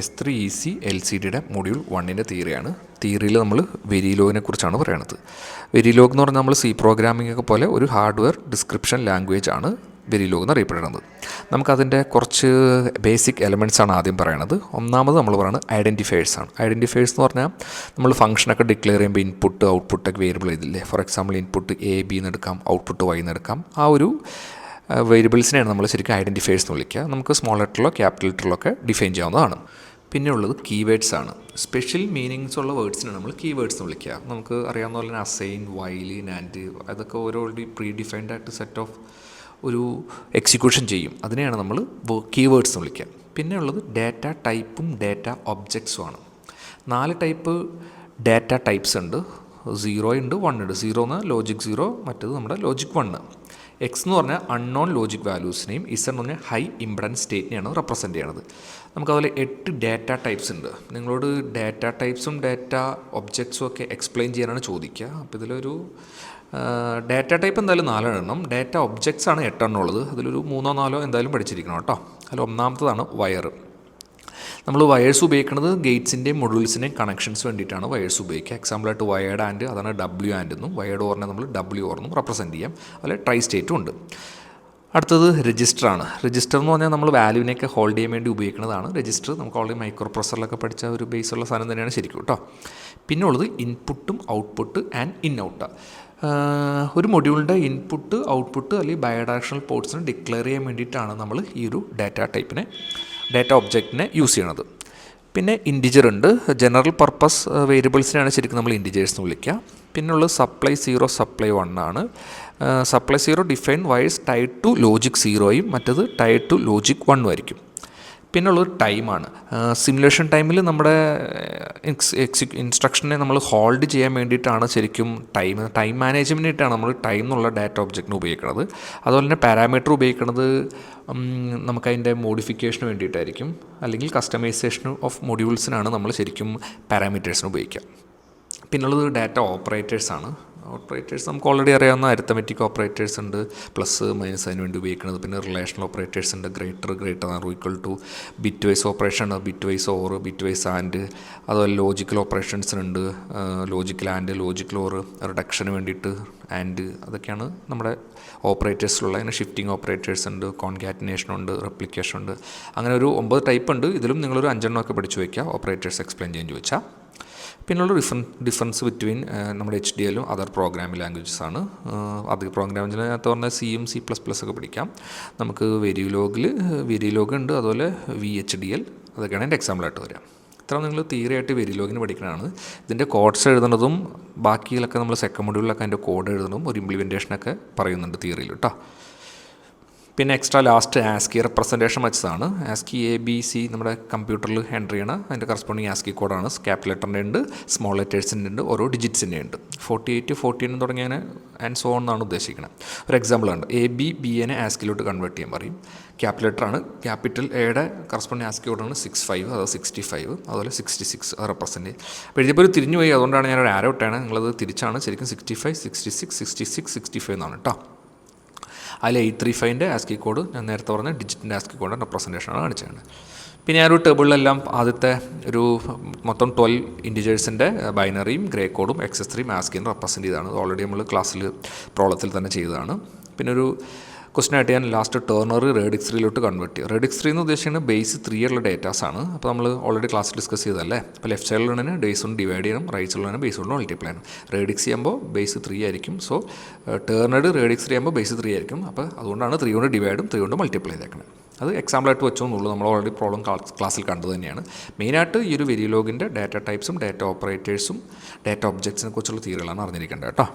S3 EC LCDയുടെ module 1ൻ്റെ തിയറിയാണ്. തിയറിയിൽ നമ്മൾ വെരിലോഗിനെ കുറിച്ചാണ് പറയുന്നത്. വെരിലോഗ് എന്ന് പറഞ്ഞാൽ നമ്മൾ സി പ്രോഗ്രാമിംഗ് ഒക്കെ പോലെ ഒരു ഹാർഡ്വെയർ ഡിസ്ക്രിപ്ഷൻ ലാംഗ്വേജ് ആണ് വെരിലോഗ് എന്ന് അറിയപ്പെടുന്നത്. നമുക്കതിൻ്റെ കുറച്ച് ബേസിക് എലമെൻറ്റ്സ് ആണ് ആദ്യം പറയണത്. ഒന്നാമത് നമ്മൾ പറയുന്നത് ഐഡൻറ്റിഫയേഴ്സ് ആണ്. ഐഡൻറ്റിഫയേഴ്സ് എന്ന് പറഞ്ഞാൽ നമ്മൾ ഫംഗ്ഷനൊക്കെ ഡിക്ലെയർ ചെയ്യുമ്പോൾ ഇൻപുട്ട് ഔട്ട്പുട്ടൊക്കെ വേരിയബിൾ ചെയ്തില്ലേ. For example input A B എന്ന് എടുക്കാം, ഔട്ട്പുട്ട് Y എന്ന് എടുക്കാം. ആ ഒരു വേരിയബിൾസിനെയാണ് നമ്മൾ ശരിക്കും ഐഡൻറ്റിഫയേഴ്സ് എന്ന് വിളിക്കുക. നമുക്ക് സ്മോൾ ലെറ്ററിലോ ക്യാപിറ്റൽ ലെറ്ററിലോ ഒക്കെ ഡിഫൈൻ ചെയ്യാവുന്നതാണ്. പിന്നെ ഉള്ളത് കീവേഡ്സ് ആണ്. സ്പെഷ്യൽ മീനിങ്സ് ഉള്ള വേർഡ്സിനാണ് നമ്മൾ കീവേഡ്സ് എന്ന് വിളിക്കുക. നമുക്ക് അറിയാവുന്ന പോലെ തന്നെ അസൈൻ, വൈൽ, നാൻഡ് അതൊക്കെ ഓൾറെഡി പ്രീ ഡിഫൈൻഡ് ആയിട്ട് സെറ്റ് ഓഫ് ഒരു എക്സിക്യൂഷൻ ചെയ്യും. അതിനെയാണ് നമ്മൾ കീവേഡ്സ് എന്ന് വിളിക്കുക. പിന്നെ ഉള്ളത് ഡാറ്റ ടൈപ്പും ഡാറ്റ ഒബ്ജക്ട്സും ആണ്. 4 ടൈപ്പ് ഡാറ്റ ടൈപ്സ് ഉണ്ട്. 0 ഉണ്ട്, 1 ഉണ്ട്. 0 എന്ന് ലോജിക് 0, മറ്റേത് നമ്മുടെ ലോജിക് 1. എക്സ് എന്ന് പറഞ്ഞാൽ അൺനോൺ ലോജിക് വാല്യൂസിനെയും ഇസഡ് എന്ന് പറഞ്ഞാൽ ഹൈ ഇംപെഡൻസ് സ്റ്റേറ്റിനെയാണ് റെപ്രസെൻറ്റ് ചെയ്യണത്. നമുക്കതുപോലെ 8 ഡാറ്റ ടൈപ്സ് ഉണ്ട്. നിങ്ങളോട് ഡാറ്റ ടൈപ്സും ഡാറ്റ ഒബ്ജക്ട്സും ഒക്കെ എക്സ്പ്ലെയിൻ ചെയ്യാനാണ് ചോദിക്കുക. അപ്പോൾ ഇതിലൊരു ഡാറ്റ ടൈപ്പ് എന്തായാലും 4 എണ്ണം, ഡാറ്റ ഒബ്ജക്ട്സ് ആണ് 8 എണ്ണം ഉള്ളത്. അതിലൊരു 3-4 എന്തായാലും പഠിച്ചിരിക്കണം കേട്ടോ. അതിൽ ഒന്നാമത്തതാണ് വയർ. നമ്മൾ വയേഴ്സ് ഉപയോഗിക്കുന്നത് ഗേറ്റ്സിൻ്റെയും മൊഡ്യൂൾസിൻ്റെയും കണക്ഷൻസ് വേണ്ടിയിട്ടാണ് വയേഴ്സ് ഉപയോഗിക്കുക. എക്സാമ്പിളായിട്ട് വയേർഡ് ആൻഡ്, അതാണ് W ആൻഡ് എന്നും, വയേർഡ് ഓറിനെ നമ്മൾ W ഓർന്നും റെപ്രസെൻറ്റ് ചെയ്യാം. അതുപോലെ ട്രൈ സ്റ്റേറ്റും ഉണ്ട്. അടുത്തത് രജിസ്റ്ററാണ്. രജിസ്റ്റർ എന്ന് പറഞ്ഞാൽ നമ്മൾ വാല്യൂവിനെയൊക്കെ ഹോൾഡ് ചെയ്യാൻ വേണ്ടി ഉപയോഗിക്കുന്നതാണ് രജിസ്റ്റർ. നമുക്ക് ഓൾറെഡി മൈക്രോ പ്രോസസറിലൊക്കെ പഠിച്ച ഒരു ബേസുള്ള സാധനം തന്നെയാണ് ശരിക്കും കേട്ടോ. പിന്നെ ഉള്ളത് ഇൻപുട്ടും ഔട്ട്പുട്ട് ആൻഡ് ഇൻ ഔട്ട്. ഒരു മൊഡ്യൂളിൻ്റെ ഇൻപുട്ട്, ഔട്ട്പുട്ട് അല്ലെങ്കിൽ ബയോഡയറക്ഷണൽ പോർട്സിനെ ഡിക്ലെയർ ചെയ്യാൻ വേണ്ടിയിട്ടാണ് നമ്മൾ ഈ ഒരു ഡാറ്റ ഒബ്ജക്റ്റിനെ യൂസ് ചെയ്യണത്. പിന്നെ ഇൻറ്റിജർ ഉണ്ട്. ജനറൽ പർപ്പസ് വേരിയബിൾസിനാണ് ശരിക്കും നമ്മൾ ഇൻറ്റിജേഴ്സ് എന്ന് വിളിക്കുക. പിന്നുള്ളത് സപ്ലൈ 0, സപ്ലൈ 1 ആണ്. Supply 0 define wise tied to logic 0യും മറ്റത് ടൈഡ് ടു ലോജിക് 1 ആയിരിക്കും. പിന്നുള്ളത് ടൈമാണ്. സിമുലേഷൻ ടൈമിൽ നമ്മുടെ ഇൻസ്ട്രക്ഷനെ നമ്മൾ ഹോൾഡ് ചെയ്യാൻ വേണ്ടിയിട്ടാണ് ശരിക്കും ടൈം മാനേജ്മെൻറ്റിനായിട്ടാണ് നമ്മൾ ടൈം എന്നുള്ള ഡാറ്റ ഒബ്ജക്റ്റിന് ഉപയോഗിക്കുന്നത്. അതുപോലെ തന്നെ പാരാമീറ്റർ ഉപയോഗിക്കുന്നത് നമുക്കതിൻ്റെ മോഡിഫിക്കേഷന് വേണ്ടിയിട്ടായിരിക്കും, അല്ലെങ്കിൽ കസ്റ്റമൈസേഷൻ ഓഫ് മൊഡ്യൂൾസിനാണ് നമ്മൾ ശരിക്കും പാരാമീറ്റേഴ്സിന് ഉപയോഗിക്കുക. പിന്നുള്ളത് ഡാറ്റ ഓപ്പറേറ്റേഴ്സാണ്. ഓപ്പറേറ്റേഴ്സ് നമുക്ക് ഓൾറെഡി അറിയാവുന്ന അരിത്തമെറ്റിക് ഓപ്പറേറ്റേഴ്സ് ഉണ്ട്, പ്ലസ് മൈനസ് അതിന് വേണ്ടി ഉപയോഗിക്കുന്നത്. പിന്നെ റിലേഷണൽ ഓപ്പറേറ്റേഴ്സ് ഉണ്ട്, greater or equal to, bit wise operation ഉണ്ട്, bit wise or, bit wise and. അതുപോലെ ലോജിക്കൽ ഓപ്പറേഷൻസിനുണ്ട്, ലോജിക്കൽ ആൻഡ്, ലോജിക്കൽ ഓർ, റിഡക്ഷന് വേണ്ടിയിട്ട് ആൻഡ്. അതൊക്കെയാണ് നമ്മുടെ ഓപ്പറേറ്റേഴ്സിലുള്ള. അതിന് ഷിഫ്റ്റിംഗ് ഓപ്പറേറ്റേഴ്സ് ഉണ്ട്, കോൺകാറ്റിനേഷൻ ഉണ്ട്, റെപ്ലിക്കേഷൻ ഉണ്ട്. അങ്ങനെ ഒരു 9 ടൈപ്പ് ഉണ്ട്. ഇതിലും നിങ്ങളൊരു 5 എണ്ണമൊക്കെ പഠിച്ചു വയ്ക്കുക ഓപ്പറേറ്റേഴ്സ് എക്സ്പ്ലെയിൻ ചെയ്യാൻ ചോദിച്ചാൽ. പിന്നുള്ള ഡിഫറൻസ് ബിറ്റ്വീൻ നമ്മുടെ HDLഉം അതർ പ്രോഗ്രാമിംഗ് ലാംഗ്വേജസ് ആണ്. അത് പ്രോഗ്രാമിങ്ങിനകത്ത് പറഞ്ഞാൽ C++ ഒക്കെ പഠിക്കാം. നമുക്ക് വെരിലോഗ് ഉണ്ട്, അതുപോലെ VHDL, അതൊക്കെയാണ് എൻ്റെ എക്സാമ്പിളായിട്ട് വരിക. ഇത്ര നിങ്ങൾ തിയറി ആയിട്ട് വെരിലോഗിന് പഠിക്കണതാണ്. ഇതിൻ്റെ കോഡ്സ് എഴുതുന്നതും ബാക്കിയിലൊക്കെ നമ്മൾ സെക്കൻഡ് മൊഡ്യൂളിലൊക്കെ അതിൻ്റെ കോഡ് എഴുതുന്നതും ഒരു ഇംപ്ലിമെൻറ്റേഷനൊക്കെ പറയുന്നുണ്ട് തിയറിയിൽ കേട്ടോ. പിന്നെ എക്സ്ട്രാ ലാസ്റ്റ് ആസ്കി റെപ്രസെൻറ്റേഷൻ വെച്ചതാണ്. ആസ്കി ABC നമ്മുടെ കമ്പ്യൂട്ടറിൽ എൻ്റർ ചെയ്യണം. അതിൻ്റെ കറസ്പോണ്ടിങ് ആസ്കി കോഡാണ്. ക്യാപിറ്റൽ ലെറ്ററിൻ്റെ ഉണ്ട്, സ്മോൾ ലെറ്റേഴ്സിൻ്റെ ഉണ്ട്, ഓരോ ഡിജിറ്റ്സിൻ്റെ ഉണ്ട്. 48, 14 തുടങ്ങിയതിന് ആൻഡ് സോ എന്നാണ് ഉദ്ദേശിക്കുന്നത്. ഒരു എക്സാമ്പിൾ ഉണ്ട്. ABBനെ ആസ്കിലോട്ട് കൺവേർട്ട് ചെയ്യാൻ പറയും. ക്യാപിറ്റൽ ലെറ്ററാണ്. ക്യാപിറ്റൽ എയുടെ കറസ്പോണ്ടിങ് ആസ്കി കോഡാണ് 65, അതായത് 65, അതുപോലെ 66 അത് റെപ്രസെൻറ്റ് ചെയ്യും. അപ്പോൾ എഴുതിയപ്പോൾ ഒരു തിരിഞ്ഞു പോയി, അതുകൊണ്ടാണ് ഞാനൊരു ആരോ ഇട്ടാണ്. നിങ്ങളത് തിരിച്ചാണ് ശരിക്കും 65, 66, 66, 65 എന്നാണ് കേട്ടോ. അതിൽ 835ൻ്റെ ആസ്കി കോഡ് ഞാൻ നേരത്തെ പറഞ്ഞ ഡിജിറ്റിൻ്റെ ആസ്കി കോഡിൻ്റെ റെപ്രസെൻറ്റേഷനാണ് കാണിച്ചത്. പിന്നെ ആ ഒരു ടേബിളിലെല്ലാം ആദ്യത്തെ ഒരു മൊത്തം 12 ഇൻറ്റിജേഴ്സിൻ്റെ ബൈനറിയും ഗ്രേ കോഡും XS3 ആസ്കിയും റെപ്രസെൻറ്റ് ചെയ്തതാണ്. ഓൾറെഡി നമ്മൾ ക്ലാസ്സിൽ പ്രോബ്ലത്തിൽ തന്നെ ചെയ്തതാണ്. പിന്നെ ഒരു ക്വസ്റ്റൻ ആയിട്ട് ഞാൻ ലാസ്റ്റ് ടേർണറി റേഡിക്സ് 3 കൺവേർട്ട് ചെയ്യും. റേഡിക്സ് 3 എന്ന് ഉദ്ദേശിക്കുന്നത് ബേസ് 3 ഉള്ള ഡേറ്റാസാണ്. അപ്പോൾ നമ്മൾ ഓൾറെഡി ക്ലാസ്സിൽ ഡിസ്കസ് ചെയ്തതല്ലേ. അപ്പോൾ ലെഫ്റ്റ് സൈഡിലുള്ളതിന് ബേസ് കൊണ്ട് ഡിവൈഡ് ചെയ്യണം, റൈറ്റ് സൈഡിലുള്ളതിന് ബേസ് കൊണ്ട് മൾട്ടിപ്ലൈ ചെയ്യണം. റേഡിക്സ് ചെയ്യുമ്പോൾ ബേസ് 3 ആയിരിക്കും. സോ ടേർണഡ് റേഡിക്സ് 3 ആകുമ്പോൾ ബേസ് 3 ആയിരിക്കും. അപ്പോൾ അതുകൊണ്ടാണ് 3 കൊണ്ട് ഡിവൈഡും 3 കൊണ്ട് മൾട്ടിപ്ലൈ ചെയ്തേക്കുന്നത്. അത് എക്സാമ്പിളായിട്ട് വെച്ചോന്നുള്ളൂ. നമ്മൾ ഓൾറെഡി പ്രോബ്ലം ക്ലാസ്സിൽ കണ്ടത് തന്നെയാണ്. മെയിനായിട്ട് ഈ ഒരു വെരിലോഗിൻ്റെ ഡാറ്റ ടൈപ്സും ഡാറ്റ ഓപ്പറേറ്റേഴ്സും ഡാറ്റ ഒബ്ജക്ട്സിനെ കുറിച്ചുള്ള തിയറികളാണ് അറിഞ്ഞിരിക്കേണ്ടത് കേട്ടോ.